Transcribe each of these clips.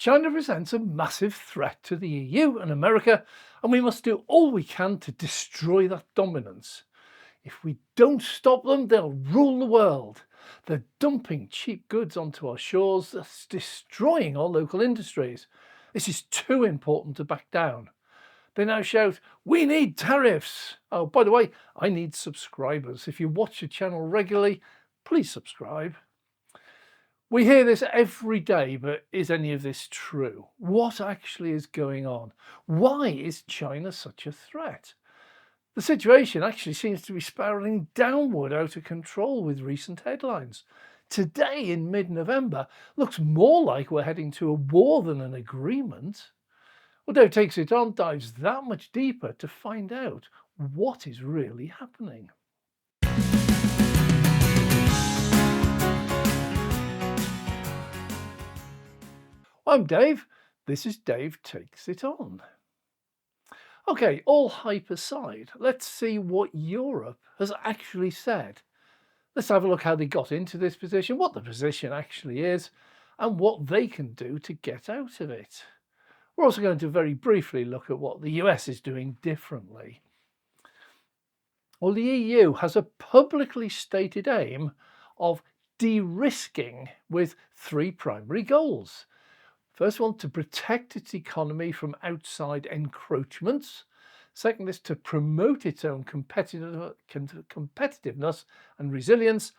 China presents a massive threat to the EU and America, and we must do all we can to destroy that dominance. If we don't stop them, they'll rule the world. They're dumping cheap goods onto our shores, that's destroying our local industries. This is too important to back down. They now shout, "We need tariffs." Oh, by the way, I need subscribers. If you watch the channel regularly, please subscribe. We hear this every day, but is any of this true? What actually is going on? Why is China such a threat? The situation actually seems to be spiralling downward out of control with recent headlines. Today, in mid-November, looks more like we're heading to a war than an agreement. Well, Dave Takes It On dives that much deeper to find out what is really happening. I'm Dave. This is Dave Takes It On. Okay, all hype aside, let's see what Europe has actually said. Let's have a look how they got into this position, what the position actually is, and what they can do to get out of it. We're also going to very briefly look at what the US is doing differently. Well, the EU has a publicly stated aim of de-risking with three primary goals. First one, to protect its economy from outside encroachments. Second is to promote its own competitiveness and resilience.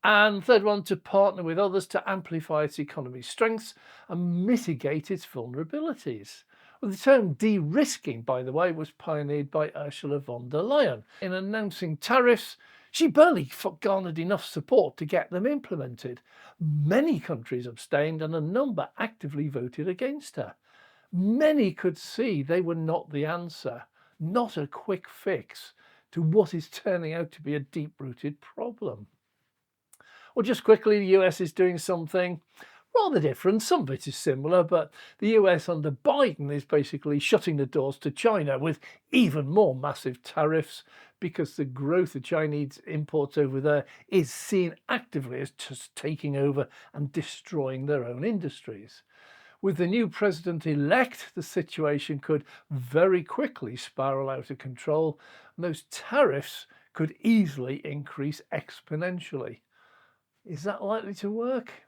And third one, to partner with others to amplify its economy's strengths and mitigate its vulnerabilities. Well, the term de-risking, by the way, was pioneered by Ursula von der Leyen. In announcing tariffs, she barely garnered enough support to get them implemented. Many countries abstained and a number actively voted against her. Many could see they were not the answer, not a quick fix to what is turning out to be a deep-rooted problem. Well, just quickly, the US is doing something rather different. Some of it is similar, but the US under Biden is basically shutting the doors to China with even more massive tariffs because the growth of Chinese imports over there is seen actively as just taking over and destroying their own industries. With the new president-elect, the situation could very quickly spiral out of control, and those tariffs could easily increase exponentially. Is that likely to work?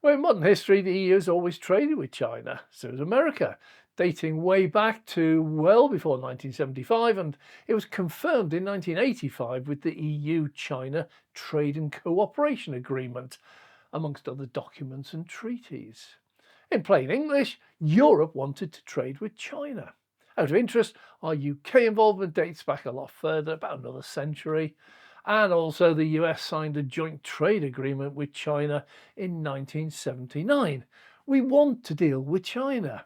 Well, in modern history, the EU has always traded with China, so has America, dating way back to well before 1975, and it was confirmed in 1985 with the EU-China Trade and Cooperation Agreement, amongst other documents and treaties. In plain English, Europe wanted to trade with China. Out of interest, our UK involvement dates back a lot further, about another century. And also the US signed a joint trade agreement with China in 1979. We want to deal with China.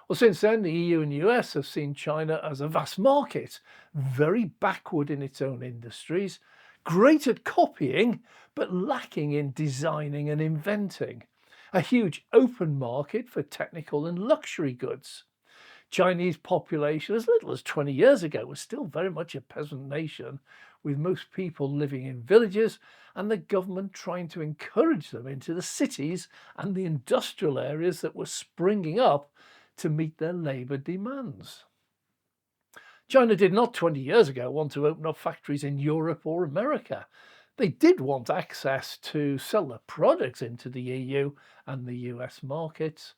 Well, since then, the EU and US have seen China as a vast market, very backward in its own industries, great at copying, but lacking in designing and inventing. A huge open market for technical and luxury goods. Chinese population, as little as 20 years ago, was still very much a peasant nation, with most people living in villages and the government trying to encourage them into the cities and the industrial areas that were springing up to meet their labour demands. China did not 20 years ago want to open up factories in Europe or America. They did want access to sell their products into the EU and the US markets.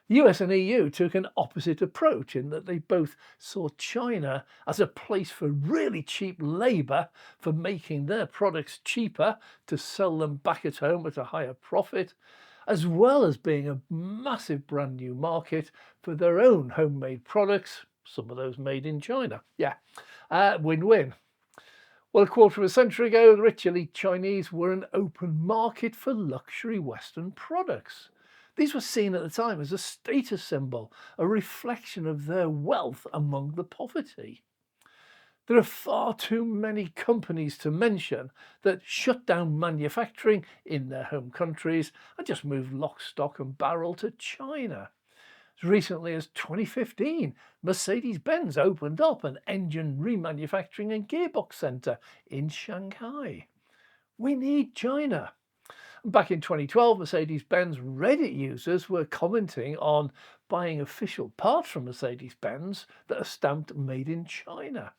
The US and EU took an opposite approach in that they both saw China as a place for really cheap labour for making their products cheaper to sell them back at home at a higher profit, as well as being a massive brand new market for their own homemade products, some of those made in China. Win-win. Well, a quarter of a century ago, the rich elite Chinese were an open market for luxury Western products. These were seen at the time as a status symbol, a reflection of their wealth among the poverty. There are far too many companies to mention that shut down manufacturing in their home countries and just moved lock, stock and barrel to China. As recently as 2015, Mercedes-Benz opened up an engine remanufacturing and gearbox centre in Shanghai. We need China. Back in 2012, Mercedes-Benz Reddit users were commenting on buying official parts from Mercedes-Benz that are stamped made in China.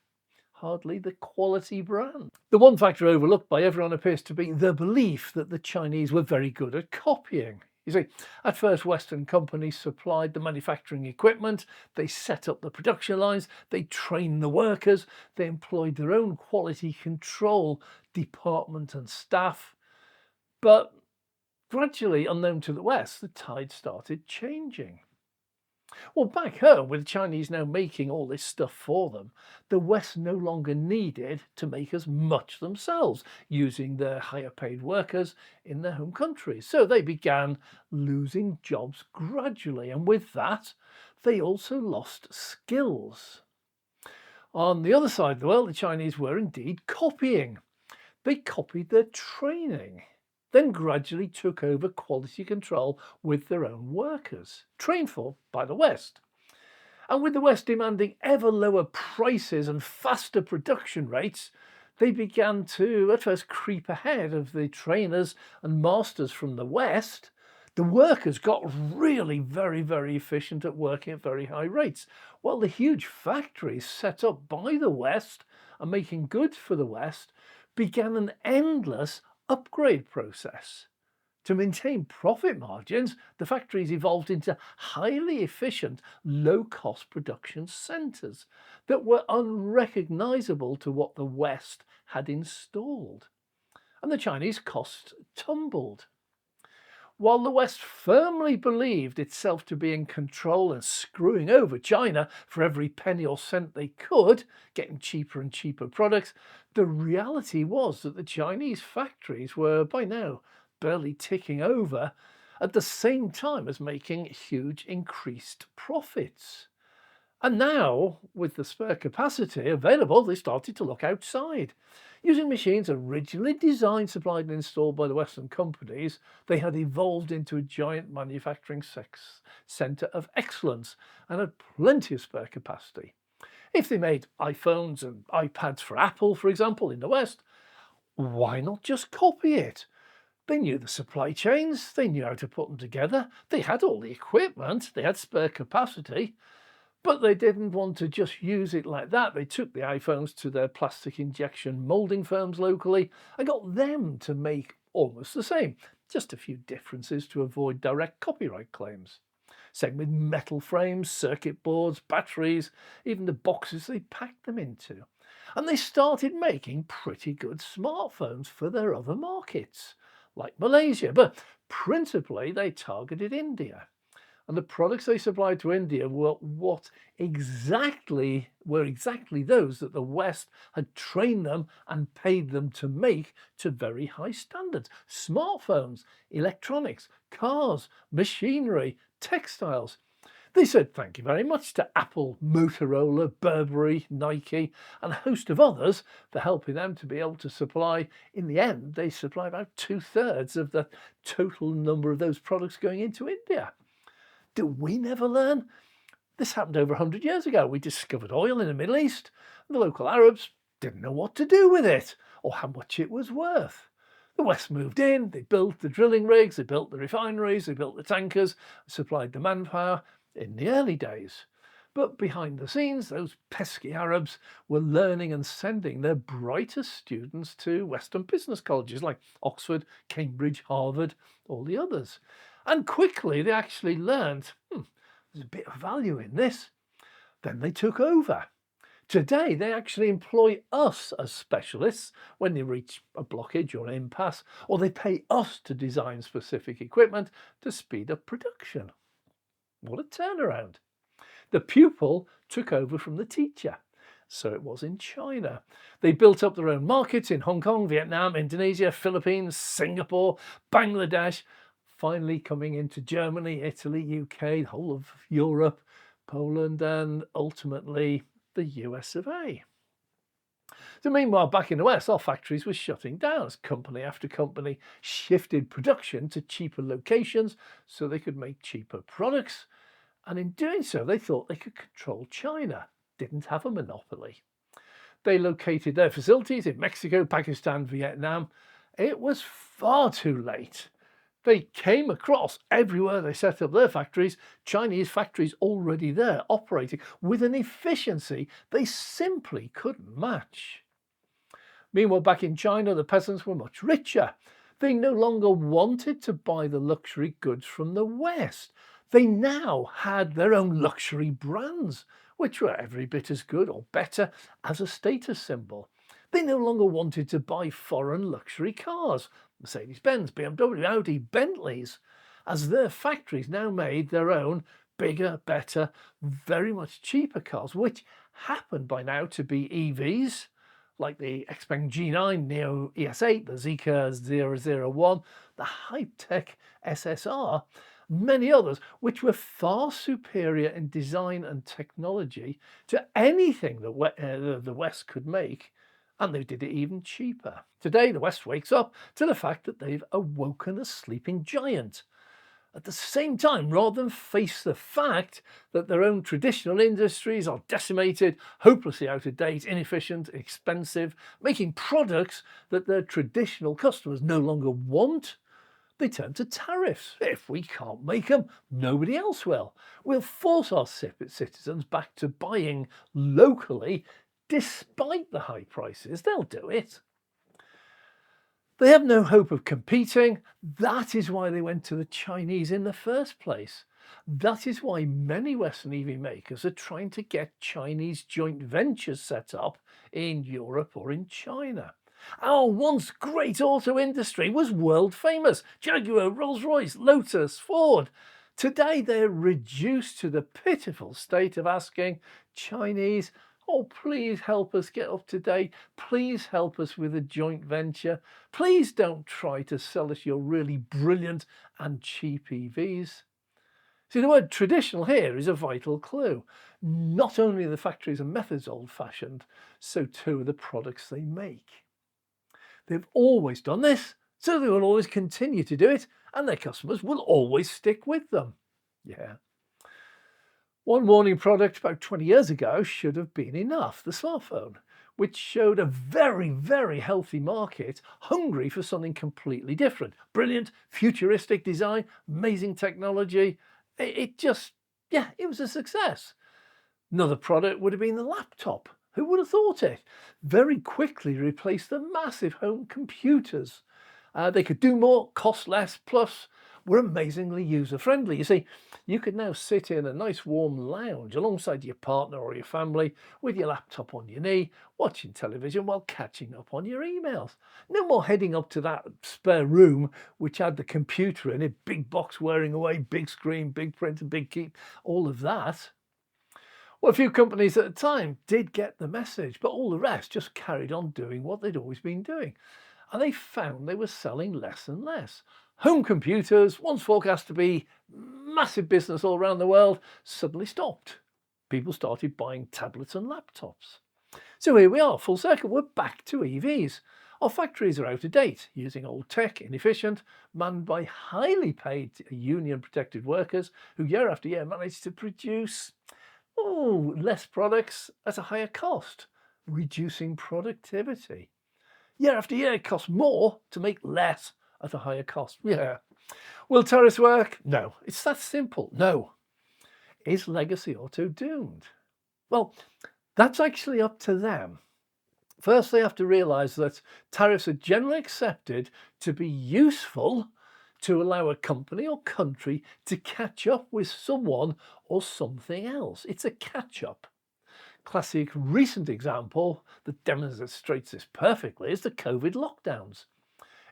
Hardly the quality brand. The one factor overlooked by everyone appears to be the belief that the Chinese were very good at copying. You see, at first Western companies supplied the manufacturing equipment, they set up the production lines, they trained the workers, they employed their own quality control department and staff. But gradually, unknown to the West, the tide started changing. Well, back home, with the Chinese now making all this stuff for them, the West no longer needed to make as much themselves, using their higher paid workers in their home countries. So they began losing jobs gradually, and with that, they also lost skills. On the other side of the world, the Chinese were indeed copying. They copied their training, then gradually took over quality control with their own workers, trained for by the West. And with the West demanding ever lower prices and faster production rates, they began to at first creep ahead of the trainers and masters from the West. The workers got really very efficient at working at very high rates, while the huge factories set up by the West and making goods for the West began an endless upgrade process. To maintain profit margins, the factories evolved into highly efficient, low-cost production centres that were unrecognisable to what the West had installed. And the Chinese costs tumbled. While the West firmly believed itself to be in control and screwing over China for every penny or cent they could, getting cheaper and cheaper products, the reality was that the Chinese factories were by now barely ticking over at the same time as making huge increased profits. And now, with the spare capacity available, they started to look outside. Using machines originally designed, supplied and installed by the Western companies, they had evolved into a giant manufacturing centre of excellence and had plenty of spare capacity. If they made iPhones and iPads for Apple, for example, in the West, why not just copy it? They knew the supply chains, they knew how to put them together, they had all the equipment, they had spare capacity. But they didn't want to just use it like that. They took the iPhones to their plastic injection moulding firms locally and got them to make almost the same, just a few differences to avoid direct copyright claims. Same with metal frames, circuit boards, batteries, even the boxes they packed them into. And they started making pretty good smartphones for their other markets, like Malaysia, but principally they targeted India. And the products they supplied to India were exactly those that the West had trained them and paid them to make to very high standards. Smartphones, electronics, cars, machinery, textiles. They said thank you very much to Apple, Motorola, Burberry, Nike, and a host of others for helping them to be able to supply. In the end, they supply about 2/3 of the total number of those products going into India. Do we never learn? This happened over 100 years ago. We discovered oil in the Middle East. The local Arabs didn't know what to do with it or how much it was worth. The West moved in, they built the drilling rigs, they built the refineries, they built the tankers, supplied the manpower in the early days. But behind the scenes, those pesky Arabs were learning and sending their brightest students to Western business colleges like Oxford, Cambridge, Harvard, all the others. And quickly they actually learned, there's a bit of value in this. Then they took over. Today they actually employ us as specialists when they reach a blockage or an impasse, or they pay us to design specific equipment to speed up production. What a turnaround. The pupil took over from the teacher. So it was in China. They built up their own markets in Hong Kong, Vietnam, Indonesia, Philippines, Singapore, Bangladesh, finally coming into Germany, Italy, UK, the whole of Europe, Poland, and ultimately the US of A. So meanwhile, back in the West, our factories were shutting down as company after company shifted production to cheaper locations so they could make cheaper products. And in doing so, they thought they could control China, didn't have a monopoly. They located their facilities in Mexico, Pakistan, Vietnam. It was far too late. They came across everywhere they set up their factories, Chinese factories already there operating with an efficiency they simply couldn't match. Meanwhile, back in China, the peasants were much richer. They no longer wanted to buy the luxury goods from the West. They now had their own luxury brands, which were every bit as good or better as a status symbol. They no longer wanted to buy foreign luxury cars, Mercedes-Benz, BMW, Audi, Bentleys, as their factories now made their own bigger, better, very much cheaper cars, which happened by now to be EVs, like the Xpeng G9, Neo ES8, the Zeekr 001, the high-tech SSR, many others, which were far superior in design and technology to anything that the West could make, and they did it even cheaper. Today, the West wakes up to the fact that they've awoken a sleeping giant. At the same time, rather than face the fact that their own traditional industries are decimated, hopelessly out of date, inefficient, expensive, making products that their traditional customers no longer want, they turn to tariffs. If we can't make them, nobody else will. We'll force our citizens back to buying locally despite the high prices. They'll do it. They have no hope of competing. That is why they went to the Chinese in the first place. That is why many Western EV makers are trying to get Chinese joint ventures set up in Europe or in China. Our once great auto industry was world famous. Jaguar, Rolls-Royce, Lotus, Ford. Today they're reduced to the pitiful state of asking Chinese, oh, please help us get up to date. Please help us with a joint venture. Please don't try to sell us your really brilliant and cheap EVs. See, the word traditional here is a vital clue. Not only are the factories and methods old-fashioned, so too are the products they make. They've always done this, so they will always continue to do it, and their customers will always stick with them. Yeah. One warning product about 20 years ago should have been enough, the smartphone, which showed a very, very healthy market hungry for something completely different. Brilliant, futuristic design, amazing technology. It was a success. Another product would have been the laptop. Who would have thought it? Very quickly replaced the massive home computers. They could do more, cost less, plus were amazingly user-friendly. You see, you could now sit in a nice warm lounge alongside your partner or your family with your laptop on your knee, watching television while catching up on your emails. No more heading up to that spare room which had the computer in it, big box wearing away, big screen, big printer, big key, all of that. Well, a few companies at the time did get the message, but all the rest just carried on doing what they'd always been doing. And they found they were selling less and less. Home computers, once forecast to be massive business all around the world, suddenly stopped. People started buying tablets and laptops. So here we are, full circle, we're back to EVs. Our factories are out of date, using old tech, inefficient, manned by highly paid union-protected workers who year after year manage to produce less products at a higher cost, reducing productivity. Year after year, it costs more to make less at a higher cost. Yeah. Will tariffs work? No. It's that simple. No. Is legacy auto doomed? Well, that's actually up to them. First, they have to realise that tariffs are generally accepted to be useful to allow a company or country to catch up with someone or something else. It's a catch-up. Classic recent example that demonstrates this perfectly is the COVID lockdowns.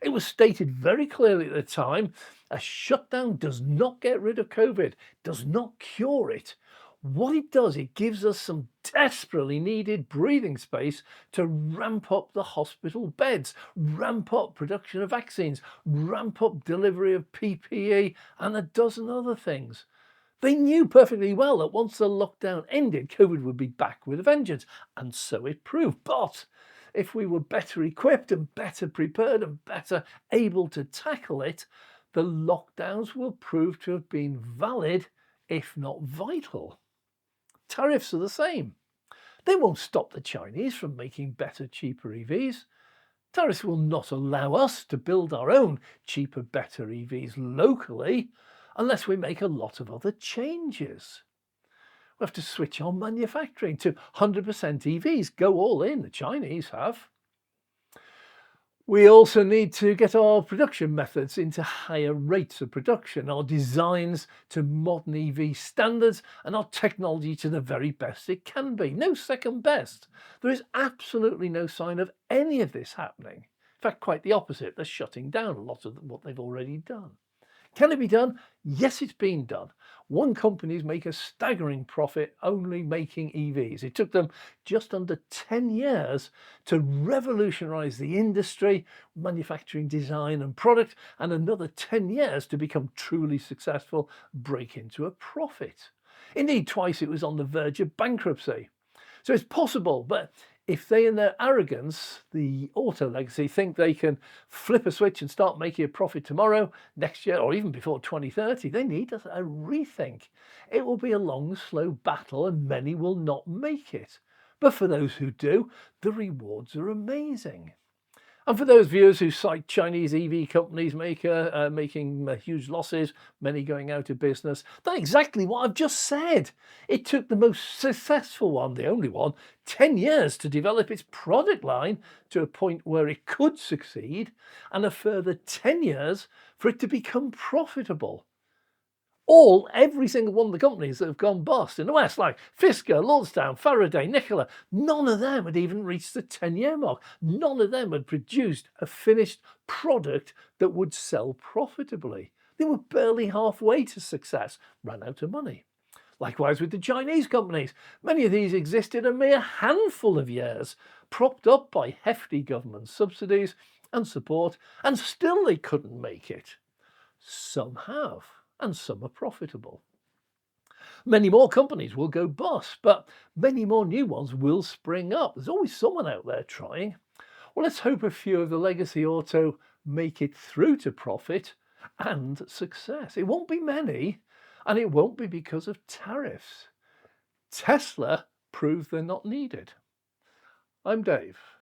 It was stated very clearly at the time, a shutdown does not get rid of COVID, does not cure it. What it does, it gives us some desperately needed breathing space to ramp up the hospital beds, ramp up production of vaccines, ramp up delivery of PPE and a dozen other things. They knew perfectly well that once the lockdown ended, COVID would be back with a vengeance, and so it proved. But if we were better equipped and better prepared and better able to tackle it, the lockdowns will prove to have been valid, if not vital. Tariffs are the same. They won't stop the Chinese from making better, cheaper EVs. Tariffs will not allow us to build our own cheaper, better EVs locally unless we make a lot of other changes. We have to switch our manufacturing to 100% EVs, go all in, the Chinese have. We also need to get our production methods into higher rates of production, our designs to modern EV standards, and our technology to the very best it can be. No second best. There is absolutely no sign of any of this happening. In fact, quite the opposite. They're shutting down a lot of what they've already done. Can it be done? Yes, it's been done. One companies make a staggering profit only making EVs. It took them just under 10 years to revolutionize the industry, manufacturing design and product, and another 10 years to become truly successful, break into a profit. Indeed, twice it was on the verge of bankruptcy. So it's possible, but if they in their arrogance, the auto legacy, think they can flip a switch and start making a profit tomorrow, next year, or even before 2030, they need a rethink. It will be a long, slow battle and many will not make it. But for those who do, the rewards are amazing. And for those viewers who cite Chinese EV companies making huge losses, many going out of business, that's exactly what I've just said. It took the most successful one, the only one, 10 years to develop its product line to a point where it could succeed, and a further 10 years for it to become profitable. Every single one of the companies that have gone bust in the West, like Fisker, Lordstown, Faraday, Nikola, none of them had even reached the 10-year mark. None of them had produced a finished product that would sell profitably. They were barely halfway to success, ran out of money. Likewise with the Chinese companies. Many of these existed a mere handful of years, propped up by hefty government subsidies and support, and still they couldn't make it. Some have, and some are profitable. Many more companies will go bust, but many more new ones will spring up. There's always someone out there trying. Well, let's hope a few of the legacy auto make it through to profit and success. It won't be many, and it won't be because of tariffs. Tesla proved they're not needed. I'm Dave.